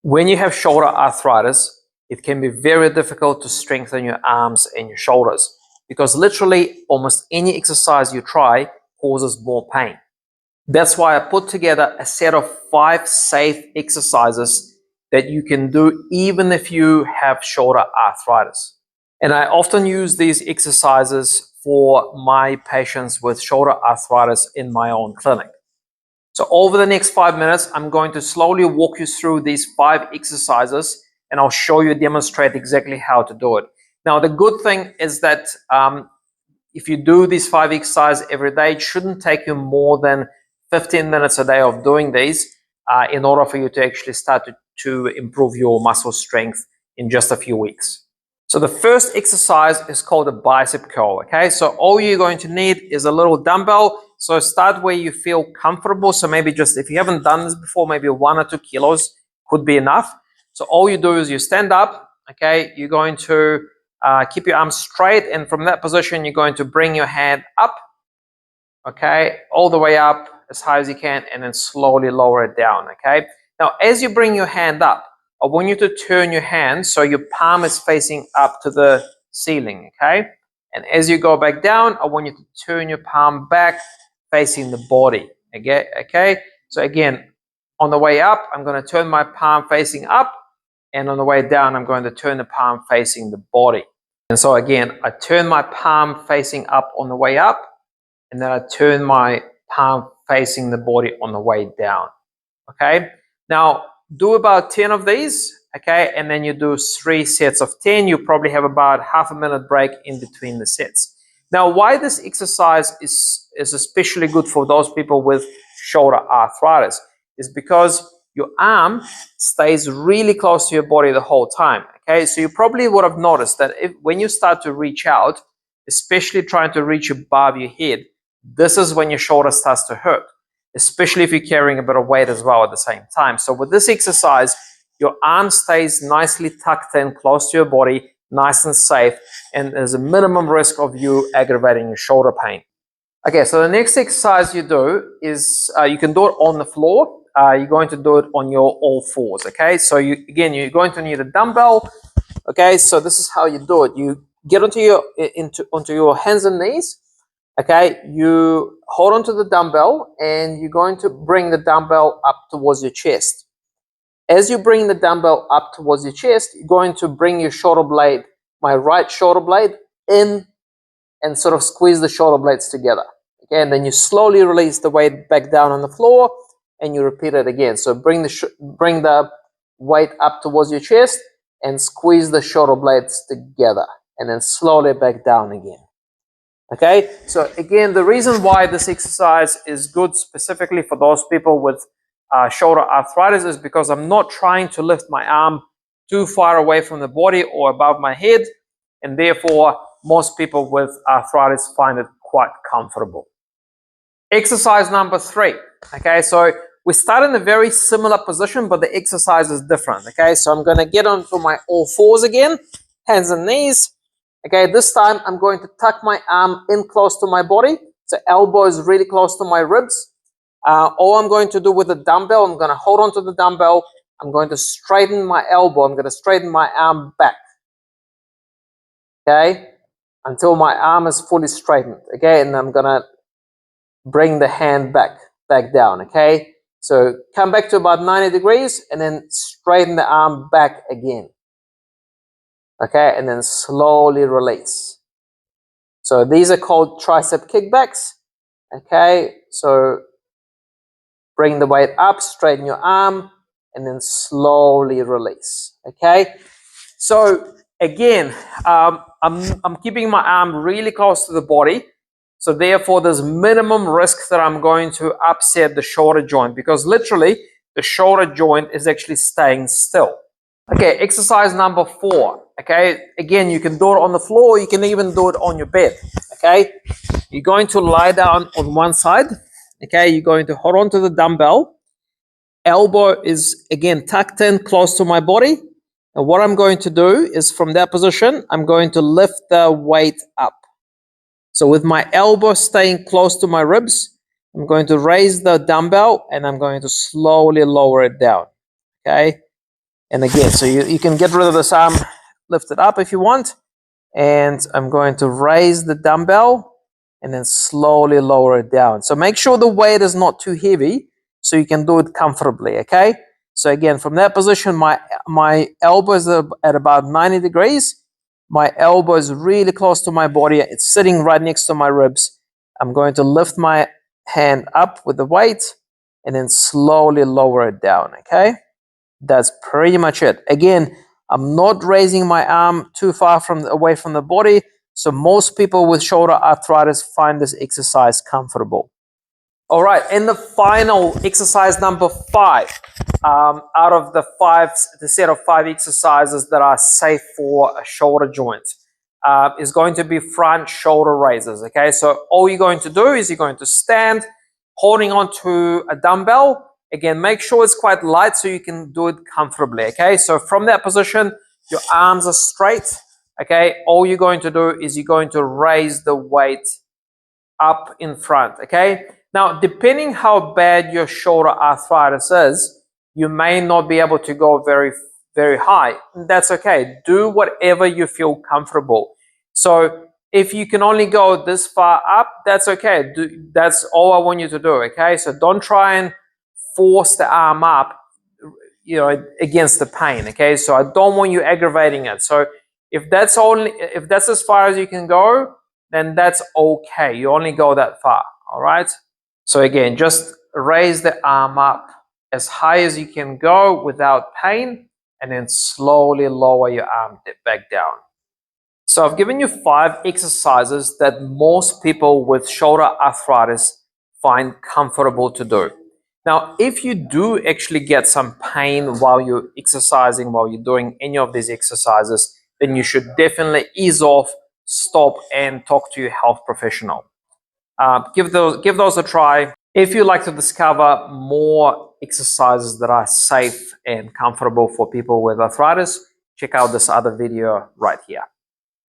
When you have shoulder arthritis, it can be very difficult to strengthen your arms and your shoulders because literally almost any exercise you try causes more pain. That's why I put together a set of 5 safe exercises that you can do even if you have shoulder arthritis. And I often use these exercises for my patients with shoulder arthritis in my own clinic. So over the next 5 minutes, I'm going to slowly walk you through these 5 exercises and I'll show you, demonstrate exactly how to do it. Now, the good thing is that if you do these 5 exercises every day, it shouldn't take you more than 15 minutes a day of doing these in order for you to actually start to improve your muscle strength in just a few weeks. So the first exercise is called a bicep curl, okay? So all you're going to need is a little dumbbell. So start where you feel comfortable. So maybe just, if you haven't done this before, maybe 1 or 2 kilos could be enough. So all you do is you stand up, okay? You're going to keep your arms straight, and from that position, you're going to bring your hand up, okay? All the way up as high as you can, and then slowly lower it down, okay? Now, as you bring your hand up, I want you to turn your hand so your palm is facing up to the ceiling, okay? And as you go back down, I want you to turn your palm back facing the body, okay? So again, on the way up, I'm going to turn my palm facing up, and on the way down, I'm going to turn the palm facing the body. And so again, I turn my palm facing up on the way up, and then I turn my palm facing the body on the way down, okay? Now, do about 10 of these, okay? And then you do 3 sets of 10. You probably have about half a minute break in between the sets. Now, why this exercise is especially good for those people with shoulder arthritis is because your arm stays really close to your body the whole time, okay? So you probably would have noticed that when you start to reach out, especially trying to reach above your head, this is when your shoulder starts to hurt, especially if you're carrying a bit of weight as well at the same time. So with this exercise, your arm stays nicely tucked in, close to your body, nice and safe, and there's a minimum risk of you aggravating your shoulder pain. Okay, so the next exercise you do is, you can do it on the floor. You're going to do it on your all fours, okay? So you're going to need a dumbbell, okay? So this is how you do it. You get onto your hands and knees, okay? You hold onto the dumbbell and you're going to bring the dumbbell up towards your chest. As you bring the dumbbell up towards your chest, you're going to bring your shoulder blade, my right shoulder blade, in and sort of squeeze the shoulder blades together. Okay, and then you slowly release the weight back down on the floor and you repeat it again. So bring the weight up towards your chest and squeeze the shoulder blades together and then slowly back down again. Okay, so again, the reason why this exercise is good specifically for those people with shoulder arthritis is because I'm not trying to lift my arm too far away from the body or above my head, and therefore most people with arthritis find it quite comfortable. Exercise number 3. Okay, so we start in a very similar position, but the exercise is different. Okay, so I'm going to get onto my all fours again, hands and knees. Okay, this time I'm going to tuck my arm in close to my body. So elbow is really close to my ribs. All I'm going to do with the dumbbell, I'm going to hold on to the dumbbell. I'm going to straighten my elbow. I'm going to straighten my arm back. Okay, until my arm is fully straightened. Okay, and I'm going to bring the hand back down. Okay, so come back to about 90 degrees and then straighten the arm back again. Okay, and then slowly release. So these are called tricep kickbacks. Okay, so bring the weight up, straighten your arm, and then slowly release. Okay, so again, I'm keeping my arm really close to the body. So therefore, there's minimum risk that I'm going to upset the shoulder joint, because literally the shoulder joint is actually staying still. Okay, exercise number 4. Okay, again, you can do it on the floor, you can even do it on your bed. Okay, you're going to lie down on one side. Okay, you're going to hold on to the dumbbell. Elbow is again tucked in close to my body. And what I'm going to do is, from that position, I'm going to lift the weight up. So with my elbow staying close to my ribs, I'm going to raise the dumbbell and I'm going to slowly lower it down. Okay, And again, so you can get rid of this arm, lift it up if you want. And I'm going to raise the dumbbell and then slowly lower it down. So make sure the weight is not too heavy so you can do it comfortably, okay? So again, from that position, my elbows are at about 90 degrees. My elbow is really close to my body. It's sitting right next to my ribs. I'm going to lift my hand up with the weight and then slowly lower it down, okay? That's pretty much it. Again, I'm not raising my arm too far away from the body, so most people with shoulder arthritis find this exercise comfortable. All right, and the final exercise number 5, out of the set of 5 exercises that are safe for a shoulder joint, is going to be front shoulder raises. Okay, so all you're going to do is you're going to stand holding on to a dumbbell. Again, make sure it's quite light so you can do it comfortably. Okay, so from that position, your arms are straight. Okay, all you're going to do is you're going to raise the weight up in front. Okay, now depending how bad your shoulder arthritis is, you may not be able to go very high. That's okay. Do whatever you feel comfortable. So if you can only go this far up, that's okay. That's all I want you to do. Okay, so don't try and force the arm up, against the pain. Okay, so I don't want you aggravating it. So if that's as far as you can go, then that's okay. You only go that far. All right. So again, just raise the arm up as high as you can go without pain, and then slowly lower your arm back down. So I've given you 5 exercises that most people with shoulder arthritis find comfortable to do. Now, if you do actually get some pain while you're exercising, while you're doing any of these exercises, then you should definitely ease off, stop, and talk to your health professional. Give those a try. If you'd like to discover more exercises that are safe and comfortable for people with arthritis, check out this other video right here.